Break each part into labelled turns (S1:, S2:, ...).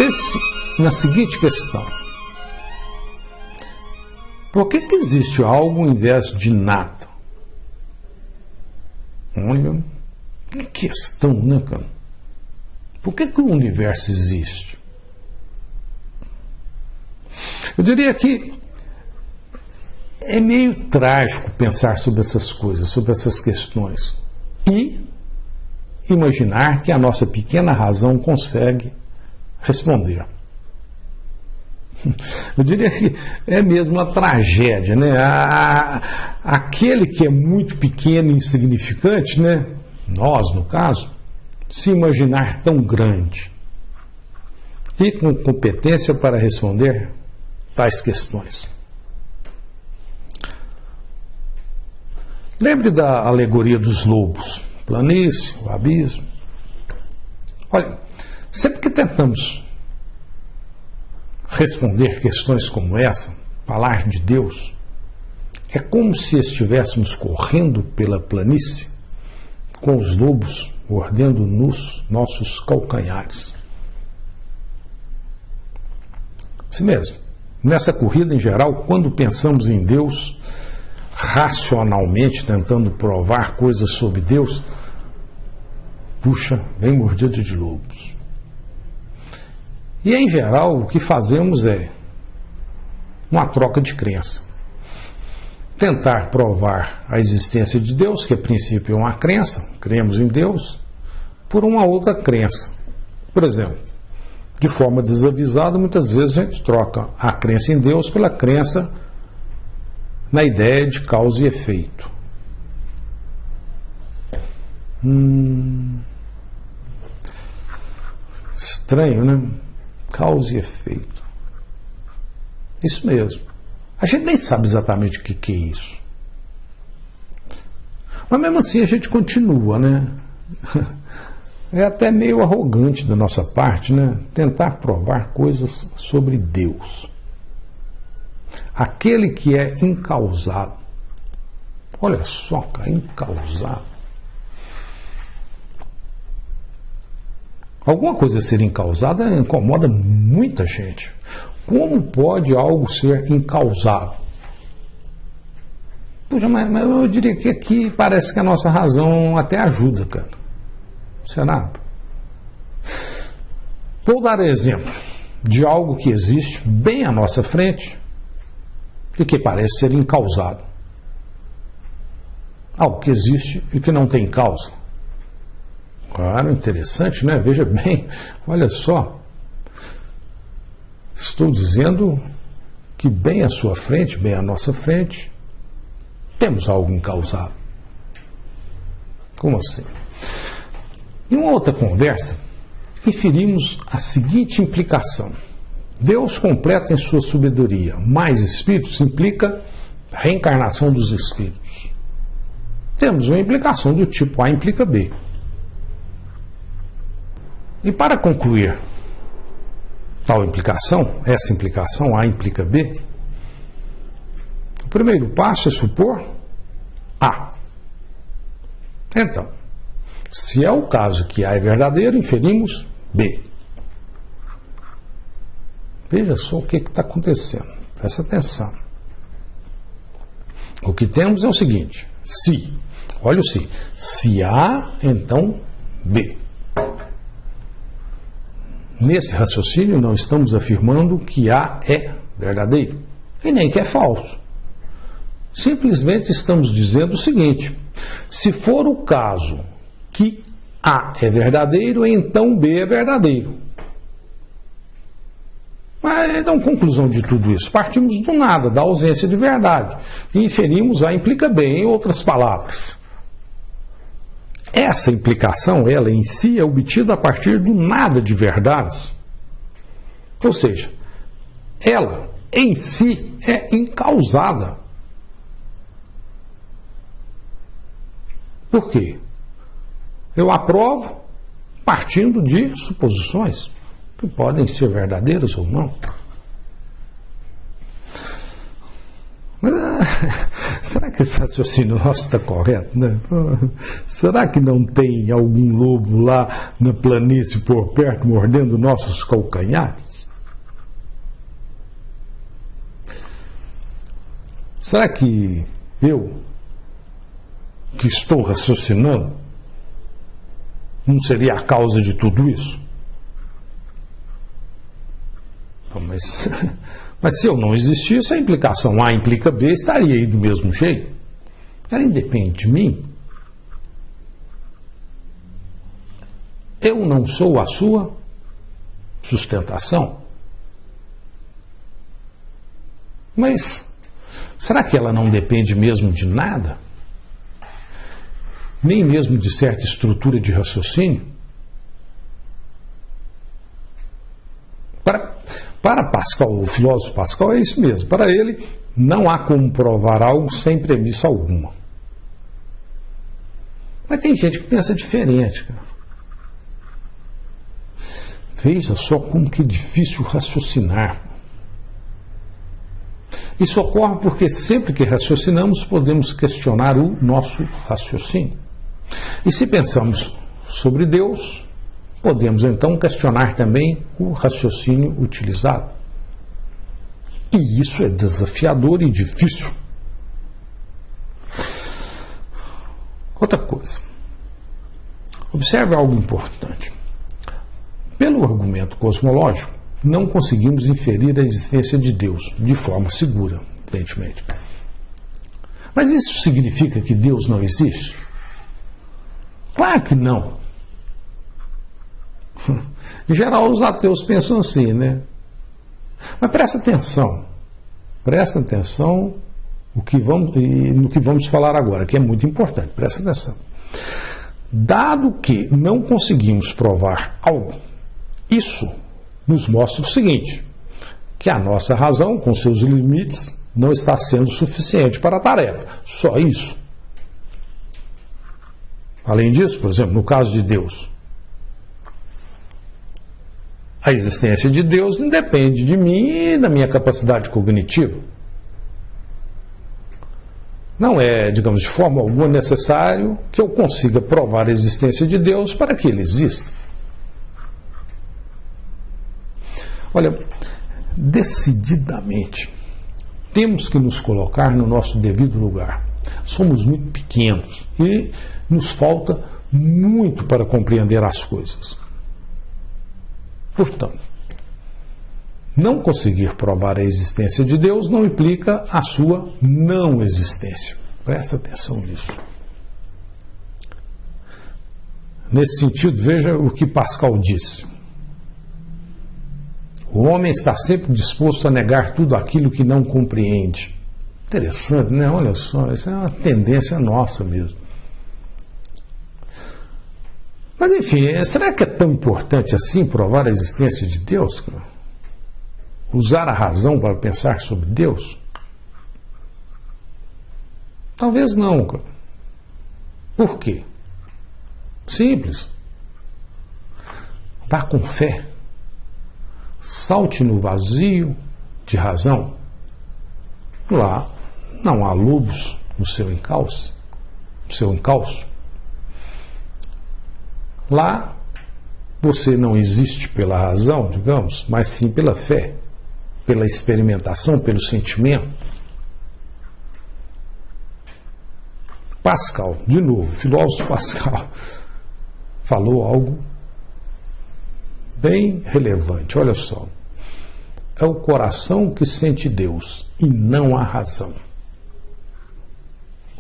S1: Pense na seguinte questão: por que existe algo em vez de nada? Olha, que questão, né, cara? Por que o universo existe? Eu diria que é meio trágico pensar sobre essas coisas, sobre essas questões, e imaginar que a nossa pequena razão consegue responder. Eu diria que é mesmo uma tragédia, né? Aquele que é muito pequeno e insignificante, né? Nós, no caso, se imaginar tão grande e com competência para responder tais questões. Lembre da alegoria dos lobos, planície, o abismo. Olha, sempre que tentamos responder questões como essa, falar de Deus, é como se estivéssemos correndo pela planície com os lobos mordendo nos nossos calcanhares. Assim mesmo. Nessa corrida, em geral, quando pensamos em Deus, racionalmente tentando provar coisas sobre Deus, puxa, vem mordido de lobos. E, em geral, o que fazemos é uma troca de crença. Tentar provar a existência de Deus, que a princípio é uma crença, cremos em Deus, por uma outra crença. Por exemplo, de forma desavisada, muitas vezes a gente troca a crença em Deus pela crença na ideia de causa e efeito. Estranho, né? Causa e efeito. Isso mesmo. A gente nem sabe exatamente o que é isso. Mas mesmo assim a gente continua, né? É até meio arrogante da nossa parte, né? Tentar provar coisas sobre Deus. Aquele que é incausado. Olha só, cara, incausado. Alguma coisa ser incausada incomoda muita gente. Como pode algo ser incausado? Puxa, mas eu diria que aqui parece que a nossa razão até ajuda, cara. Será? Vou dar exemplo de algo que existe bem à nossa frente e que parece ser incausado. Algo que existe e que não tem causa. Claro, interessante, né? Veja bem, olha só. Estou dizendo que bem à sua frente, bem à nossa frente, temos algo incausado. Como assim? Em uma outra conversa, inferimos a seguinte implicação. Deus completa em sua sabedoria, mais espíritos implica reencarnação dos espíritos. Temos uma implicação do tipo A implica B. E para concluir tal implicação, essa implicação A implica B, o primeiro passo é supor A. Então, se é o caso que A é verdadeiro, inferimos B. Veja só o que está acontecendo. Presta atenção. O que temos é o seguinte: se, olha o se. Se A, então B. Nesse raciocínio, não estamos afirmando que A é verdadeiro e nem que é falso. Simplesmente estamos dizendo o seguinte: se for o caso que A é verdadeiro, então B é verdadeiro. Mas então, conclusão de tudo isso, partimos do nada, da ausência de verdade, e inferimos A implica B, em outras palavras. Essa implicação, ela em si, é obtida a partir do nada de verdades. Ou seja, ela em si é incausada. Por quê? Eu aprovo partindo de suposições que podem ser verdadeiras ou não. será que esse raciocínio nosso está correto, né? Será que não tem algum lobo lá na planície por perto mordendo nossos calcanhares? Será que eu, que estou raciocinando, não seria a causa de tudo isso? Mas se eu não existisse, a implicação A implica B estaria aí do mesmo jeito. Ela independe de mim. Eu não sou a sua sustentação. Mas será que ela não depende mesmo de nada? Nem mesmo de certa estrutura de raciocínio? Para Pascal, o filósofo Pascal, é isso mesmo. Para ele, não há como provar algo sem premissa alguma. Mas tem gente que pensa diferente, cara. Veja só como que é difícil raciocinar. Isso ocorre porque sempre que raciocinamos, podemos questionar o nosso raciocínio. E se pensamos sobre Deus, podemos então questionar também o raciocínio utilizado. E isso é desafiador e difícil. Outra coisa. Observe algo importante. Pelo argumento cosmológico, não conseguimos inferir a existência de Deus de forma segura, evidentemente. Mas isso significa que Deus não existe? Claro que não. Em geral, os ateus pensam assim, né? Mas presta atenção no que vamos falar agora, que é muito importante. Presta atenção. Dado que não conseguimos provar algo, isso nos mostra o seguinte, que a nossa razão, com seus limites, não está sendo suficiente para a tarefa. Só isso. Além disso, por exemplo, no caso de Deus, a existência de Deus independe de mim e da minha capacidade cognitiva. Não é, digamos, de forma alguma necessário que eu consiga provar a existência de Deus para que ele exista. Olha, decididamente, temos que nos colocar no nosso devido lugar. Somos muito pequenos e nos falta muito para compreender as coisas. Portanto, não conseguir provar a existência de Deus não implica a sua não existência. Presta atenção nisso. Nesse sentido, veja o que Pascal disse. O homem está sempre disposto a negar tudo aquilo que não compreende. Interessante, né? Olha só, isso é uma tendência nossa mesmo. Mas, enfim, será que é tão importante assim provar a existência de Deus? Cara? Usar a razão para pensar sobre Deus? Talvez não, cara. Por quê? Simples. Vá com fé. Salte no vazio de razão. Lá não há lobos no seu encalço. Lá você não existe pela razão, digamos, mas sim pela fé, pela experimentação, pelo sentimento. Pascal, de novo, o filósofo Pascal, falou algo bem relevante. Olha só. É o coração que sente Deus e não a razão.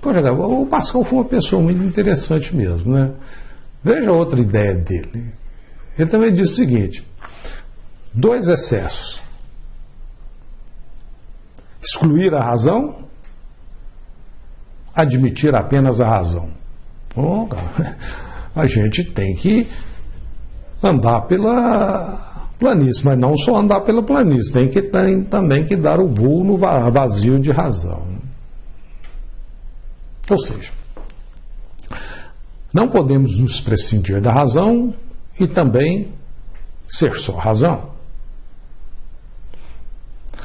S1: Poxa, o Pascal foi uma pessoa muito interessante mesmo, né? Veja outra ideia dele. Ele também diz o seguinte: 2 excessos. Excluir a razão, admitir apenas a razão. Bom, cara, a gente tem que andar pela planície, mas não só andar pela planície, tem também que dar o voo no vazio de razão. Ou seja, não podemos nos prescindir da razão e também ser só razão.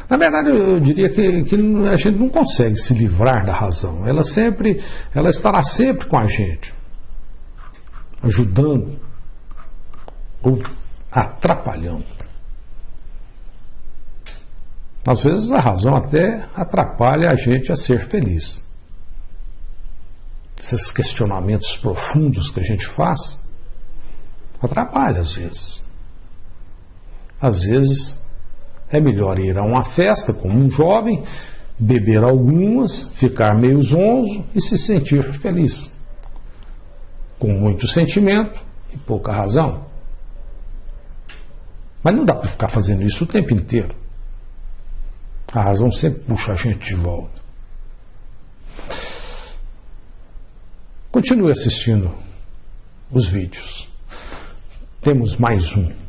S1: Na verdade, eu diria que a gente não consegue se livrar da razão. Ela estará sempre com a gente, ajudando ou atrapalhando. Às vezes a razão até atrapalha a gente a ser feliz. Esses questionamentos profundos que a gente faz atrapalha às vezes. Às vezes é melhor ir a uma festa como um jovem, beber algumas, ficar meio zonzo e se sentir feliz, com muito sentimento e pouca razão. Mas não dá para ficar fazendo isso o tempo inteiro. A razão sempre puxa a gente de volta. Continue assistindo os vídeos. Temos mais um.